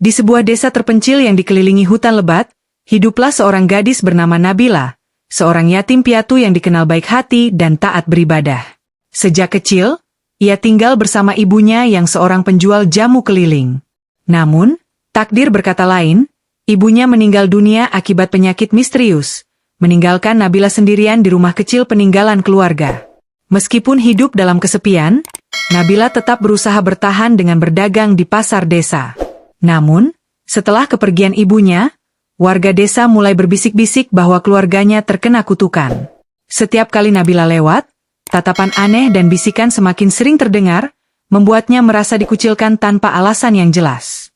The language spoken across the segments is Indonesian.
Di sebuah desa terpencil yang dikelilingi hutan lebat, hiduplah seorang gadis bernama Nabila, seorang yatim piatu yang dikenal baik hati dan taat beribadah. Sejak kecil, ia tinggal bersama ibunya yang seorang penjual jamu keliling. Namun, takdir berkata lain, ibunya meninggal dunia akibat penyakit misterius, meninggalkan Nabila sendirian di rumah kecil peninggalan keluarga. Meskipun hidup dalam kesepian, Nabila tetap berusaha bertahan dengan berdagang di pasar desa. Namun, setelah kepergian ibunya, warga desa mulai berbisik-bisik bahwa keluarganya terkena kutukan. Setiap kali Nabila lewat, tatapan aneh dan bisikan semakin sering terdengar, membuatnya merasa dikucilkan tanpa alasan yang jelas.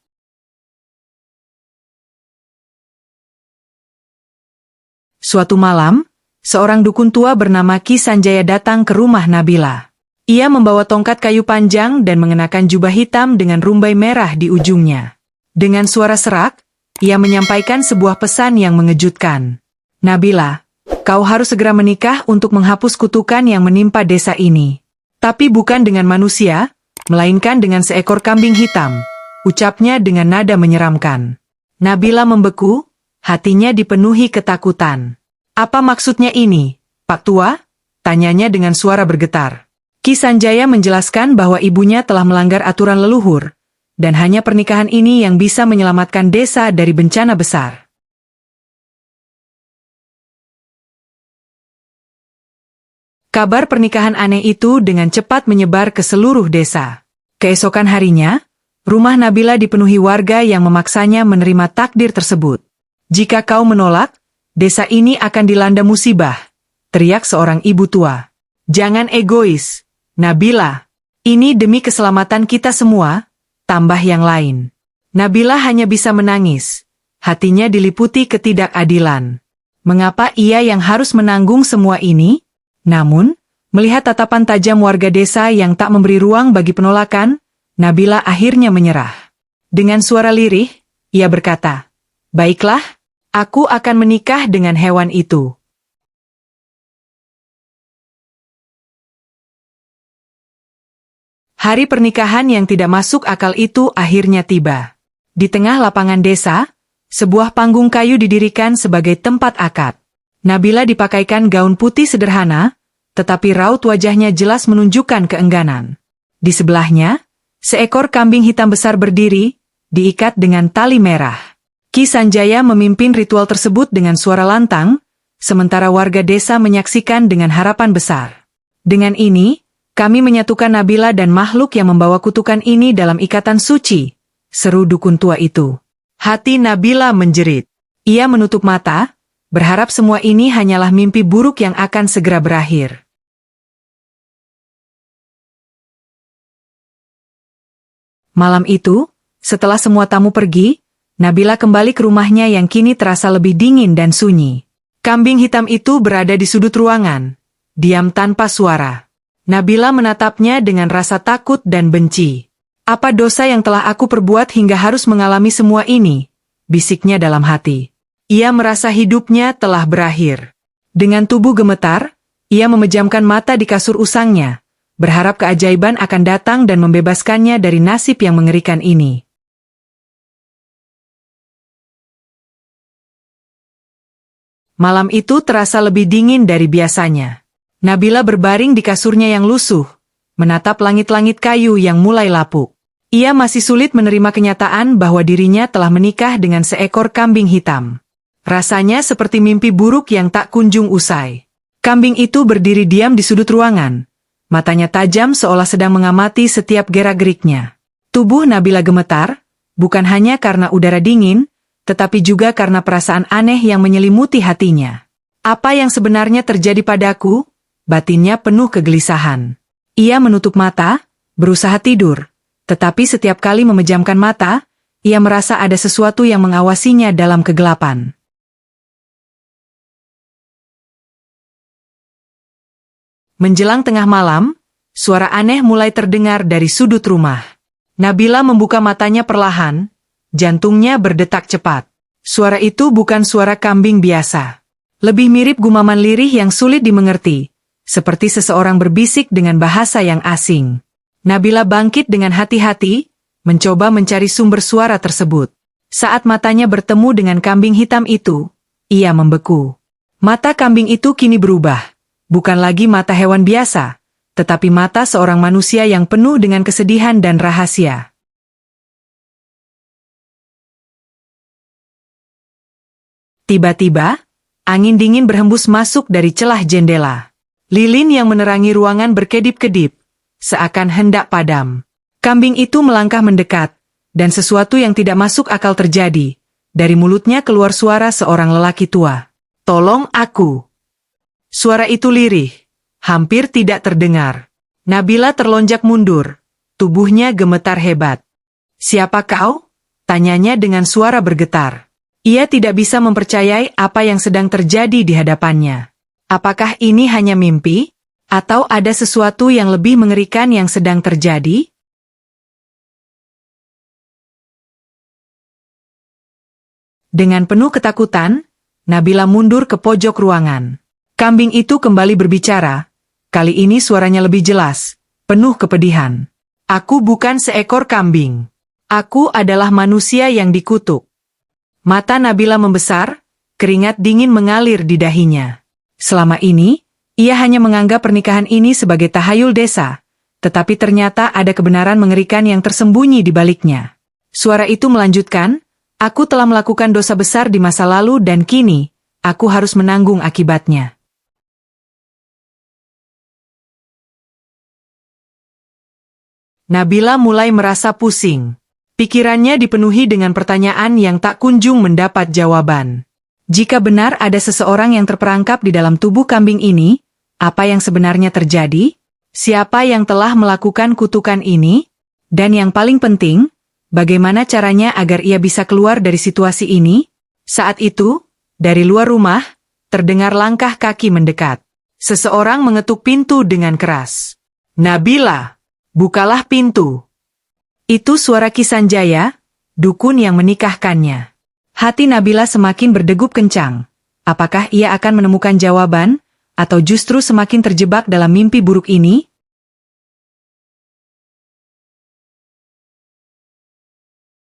Suatu malam, seorang dukun tua bernama Ki Sanjaya datang ke rumah Nabila. Ia membawa tongkat kayu panjang dan mengenakan jubah hitam dengan rumbai merah di ujungnya. Dengan suara serak, ia menyampaikan sebuah pesan yang mengejutkan. Nabila, kau harus segera menikah untuk menghapus kutukan yang menimpa desa ini. Tapi bukan dengan manusia, melainkan dengan seekor kambing hitam, ucapnya dengan nada menyeramkan. Nabila membeku, hatinya dipenuhi ketakutan. Apa maksudnya ini, Pak Tua? Tanyanya dengan suara bergetar. Ki Sanjaya menjelaskan bahwa ibunya telah melanggar aturan leluhur, dan hanya pernikahan ini yang bisa menyelamatkan desa dari bencana besar. Kabar pernikahan aneh itu dengan cepat menyebar ke seluruh desa. Keesokan harinya, rumah Nabila dipenuhi warga yang memaksanya menerima takdir tersebut. Jika kau menolak, desa ini akan dilanda musibah, teriak seorang ibu tua. Jangan egois, Nabila. Ini demi keselamatan kita semua, tambah yang lain. Nabila hanya bisa menangis. Hatinya diliputi ketidakadilan. Mengapa ia yang harus menanggung semua ini? Namun, melihat tatapan tajam warga desa yang tak memberi ruang bagi penolakan, Nabila akhirnya menyerah. Dengan suara lirih, ia berkata, "Baiklah, aku akan menikah dengan hewan itu." Hari pernikahan yang tidak masuk akal itu akhirnya tiba. Di tengah lapangan desa, sebuah panggung kayu didirikan sebagai tempat akad. Nabila dipakaikan gaun putih sederhana, tetapi raut wajahnya jelas menunjukkan keengganan. Di sebelahnya, seekor kambing hitam besar berdiri, diikat dengan tali merah. Ki Sanjaya memimpin ritual tersebut dengan suara lantang, sementara warga desa menyaksikan dengan harapan besar. Dengan ini, kami menyatukan Nabila dan makhluk yang membawa kutukan ini dalam ikatan suci, seru dukun tua itu. Hati Nabila menjerit. Ia menutup mata, berharap semua ini hanyalah mimpi buruk yang akan segera berakhir. Malam itu, setelah semua tamu pergi, Nabila kembali ke rumahnya yang kini terasa lebih dingin dan sunyi. Kambing hitam itu berada di sudut ruangan, diam tanpa suara. Nabila menatapnya dengan rasa takut dan benci. Apa dosa yang telah aku perbuat hingga harus mengalami semua ini? Bisiknya dalam hati. Ia merasa hidupnya telah berakhir. Dengan tubuh gemetar, ia memejamkan mata di kasur usangnya, berharap keajaiban akan datang dan membebaskannya dari nasib yang mengerikan ini. Malam itu terasa lebih dingin dari biasanya. Nabila berbaring di kasurnya yang lusuh, menatap langit-langit kayu yang mulai lapuk. Ia masih sulit menerima kenyataan bahwa dirinya telah menikah dengan seekor kambing hitam. Rasanya seperti mimpi buruk yang tak kunjung usai. Kambing itu berdiri diam di sudut ruangan. Matanya tajam seolah sedang mengamati setiap gerak-geriknya. Tubuh Nabila gemetar, bukan hanya karena udara dingin, tetapi juga karena perasaan aneh yang menyelimuti hatinya. Apa yang sebenarnya terjadi padaku? Batinnya penuh kegelisahan. Ia menutup mata, berusaha tidur, tetapi setiap kali memejamkan mata, ia merasa ada sesuatu yang mengawasinya dalam kegelapan. Menjelang tengah malam, suara aneh mulai terdengar dari sudut rumah. Nabila membuka matanya perlahan, jantungnya berdetak cepat. Suara itu bukan suara kambing biasa. Lebih mirip gumaman lirih yang sulit dimengerti, seperti seseorang berbisik dengan bahasa yang asing. Nabila bangkit dengan hati-hati, mencoba mencari sumber suara tersebut. Saat matanya bertemu dengan kambing hitam itu, ia membeku. Mata kambing itu kini berubah. Bukan lagi mata hewan biasa, tetapi mata seorang manusia yang penuh dengan kesedihan dan rahasia. Tiba-tiba, angin dingin berhembus masuk dari celah jendela. Lilin yang menerangi ruangan berkedip-kedip, seakan hendak padam. Kambing itu melangkah mendekat, dan sesuatu yang tidak masuk akal terjadi. Dari mulutnya keluar suara seorang lelaki tua. "Tolong aku." Suara itu lirih, hampir tidak terdengar. Nabila terlonjak mundur, tubuhnya gemetar hebat. "Siapa kau?" tanyanya dengan suara bergetar. Ia tidak bisa mempercayai apa yang sedang terjadi di hadapannya. Apakah ini hanya mimpi? Atau ada sesuatu yang lebih mengerikan yang sedang terjadi? Dengan penuh ketakutan, Nabila mundur ke pojok ruangan. Kambing itu kembali berbicara. Kali ini suaranya lebih jelas, penuh kepedihan. "Aku bukan seekor kambing. Aku adalah manusia yang dikutuk." Mata Nabila membesar, keringat dingin mengalir di dahinya. Selama ini, ia hanya menganggap pernikahan ini sebagai tahayul desa, tetapi ternyata ada kebenaran mengerikan yang tersembunyi di baliknya. Suara itu melanjutkan, "Aku telah melakukan dosa besar di masa lalu dan kini, aku harus menanggung akibatnya." Nabila mulai merasa pusing. Pikirannya dipenuhi dengan pertanyaan yang tak kunjung mendapat jawaban. Jika benar ada seseorang yang terperangkap di dalam tubuh kambing ini, apa yang sebenarnya terjadi? Siapa yang telah melakukan kutukan ini? Dan yang paling penting, bagaimana caranya agar ia bisa keluar dari situasi ini? Saat itu, dari luar rumah, terdengar langkah kaki mendekat. Seseorang mengetuk pintu dengan keras. "Nabila, bukalah pintu." Itu suara Ki Sanjaya, dukun yang menikahkannya. Hati Nabila semakin berdegup kencang. Apakah ia akan menemukan jawaban, atau justru semakin terjebak dalam mimpi buruk ini?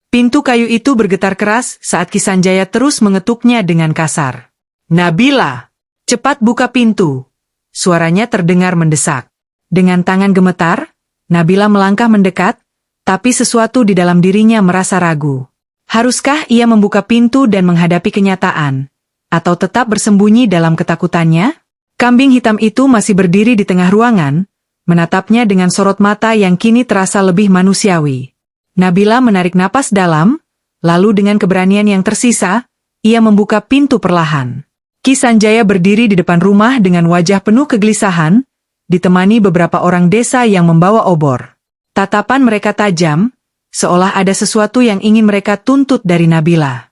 Pintu kayu itu bergetar keras saat Ki Sanjaya terus mengetuknya dengan kasar. "Nabila, cepat buka pintu." Suaranya terdengar mendesak. Dengan tangan gemetar, Nabila melangkah mendekat, tapi sesuatu di dalam dirinya merasa ragu. Haruskah ia membuka pintu dan menghadapi kenyataan? Atau tetap bersembunyi dalam ketakutannya? Kambing hitam itu masih berdiri di tengah ruangan, menatapnya dengan sorot mata yang kini terasa lebih manusiawi. Nabila menarik napas dalam, lalu dengan keberanian yang tersisa, ia membuka pintu perlahan. Ki Sanjaya berdiri di depan rumah dengan wajah penuh kegelisahan, ditemani beberapa orang desa yang membawa obor. Tatapan mereka tajam, seolah ada sesuatu yang ingin mereka tuntut dari Nabila.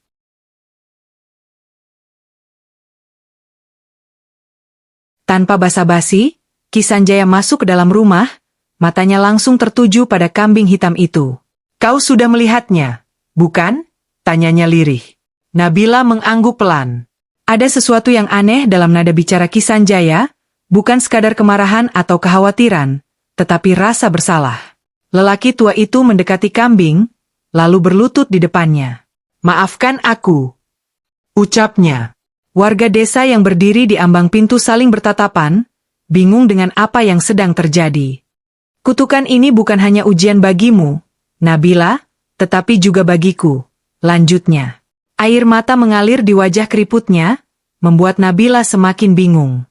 Tanpa basa-basi, Ki Sanjaya masuk ke dalam rumah, matanya langsung tertuju pada kambing hitam itu. "Kau sudah melihatnya, bukan?" tanyanya lirih. Nabila mengangguk pelan. Ada sesuatu yang aneh dalam nada bicara Ki Sanjaya, bukan sekadar kemarahan atau kekhawatiran, tetapi rasa bersalah. Lelaki tua itu mendekati kambing, lalu berlutut di depannya. "Maafkan aku," ucapnya. Warga desa yang berdiri di ambang pintu saling bertatapan, bingung dengan apa yang sedang terjadi. "Kutukan ini bukan hanya ujian bagimu, Nabila, tetapi juga bagiku," lanjutnya. Air mata mengalir di wajah keriputnya, membuat Nabila semakin bingung.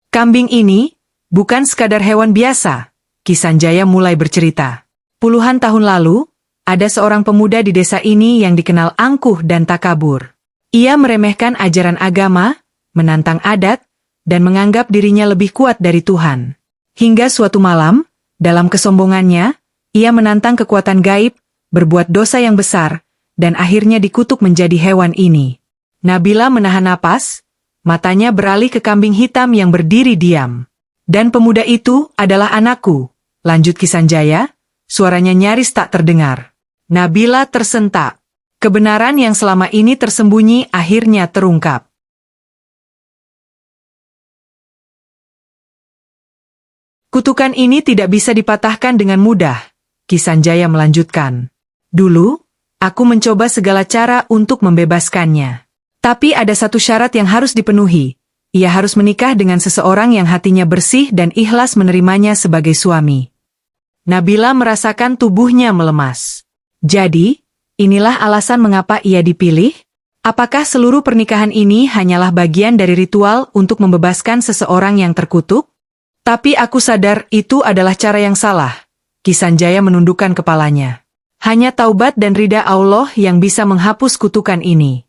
"Kambing ini bukan sekadar hewan biasa," Ki Sanjaya mulai bercerita. "Puluhan tahun lalu, ada seorang pemuda di desa ini yang dikenal angkuh dan takabur. Ia meremehkan ajaran agama, menantang adat, dan menganggap dirinya lebih kuat dari Tuhan. Hingga suatu malam, dalam kesombongannya, ia menantang kekuatan gaib, berbuat dosa yang besar, dan akhirnya dikutuk menjadi hewan ini." Nabila menahan napas, matanya beralih ke kambing hitam yang berdiri diam. "Dan pemuda itu adalah anakku," lanjut Ki Sanjaya, suaranya nyaris tak terdengar. Nabila tersentak. Kebenaran yang selama ini tersembunyi akhirnya terungkap. Kutukan ini tidak bisa dipatahkan dengan mudah, Ki Sanjaya melanjutkan. Dulu, aku mencoba segala cara untuk membebaskannya. Tapi ada satu syarat yang harus dipenuhi. Ia harus menikah dengan seseorang yang hatinya bersih dan ikhlas menerimanya sebagai suami. Nabila merasakan tubuhnya melemas. Jadi, inilah alasan mengapa ia dipilih? Apakah seluruh pernikahan ini hanyalah bagian dari ritual untuk membebaskan seseorang yang terkutuk? Tapi aku sadar itu adalah cara yang salah. Ki Sanjaya menundukkan kepalanya. Hanya taubat dan ridha Allah yang bisa menghapus kutukan ini.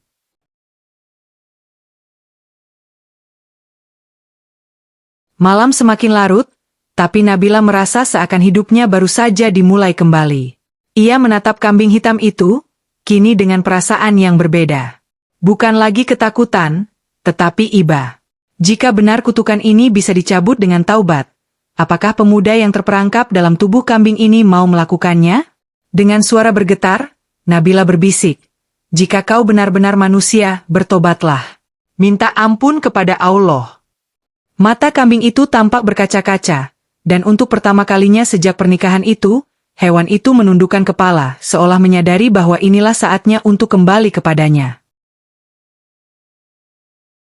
Malam semakin larut, tapi Nabila merasa seakan hidupnya baru saja dimulai kembali. Ia menatap kambing hitam itu, kini dengan perasaan yang berbeda. Bukan lagi ketakutan, tetapi iba. Jika benar kutukan ini bisa dicabut dengan taubat, apakah pemuda yang terperangkap dalam tubuh kambing ini mau melakukannya? Dengan suara bergetar, Nabila berbisik, "Jika kau benar-benar manusia, bertobatlah. Minta ampun kepada Allah." Mata kambing itu tampak berkaca-kaca, dan untuk pertama kalinya sejak pernikahan itu, hewan itu menundukkan kepala, seolah menyadari bahwa inilah saatnya untuk kembali kepadanya.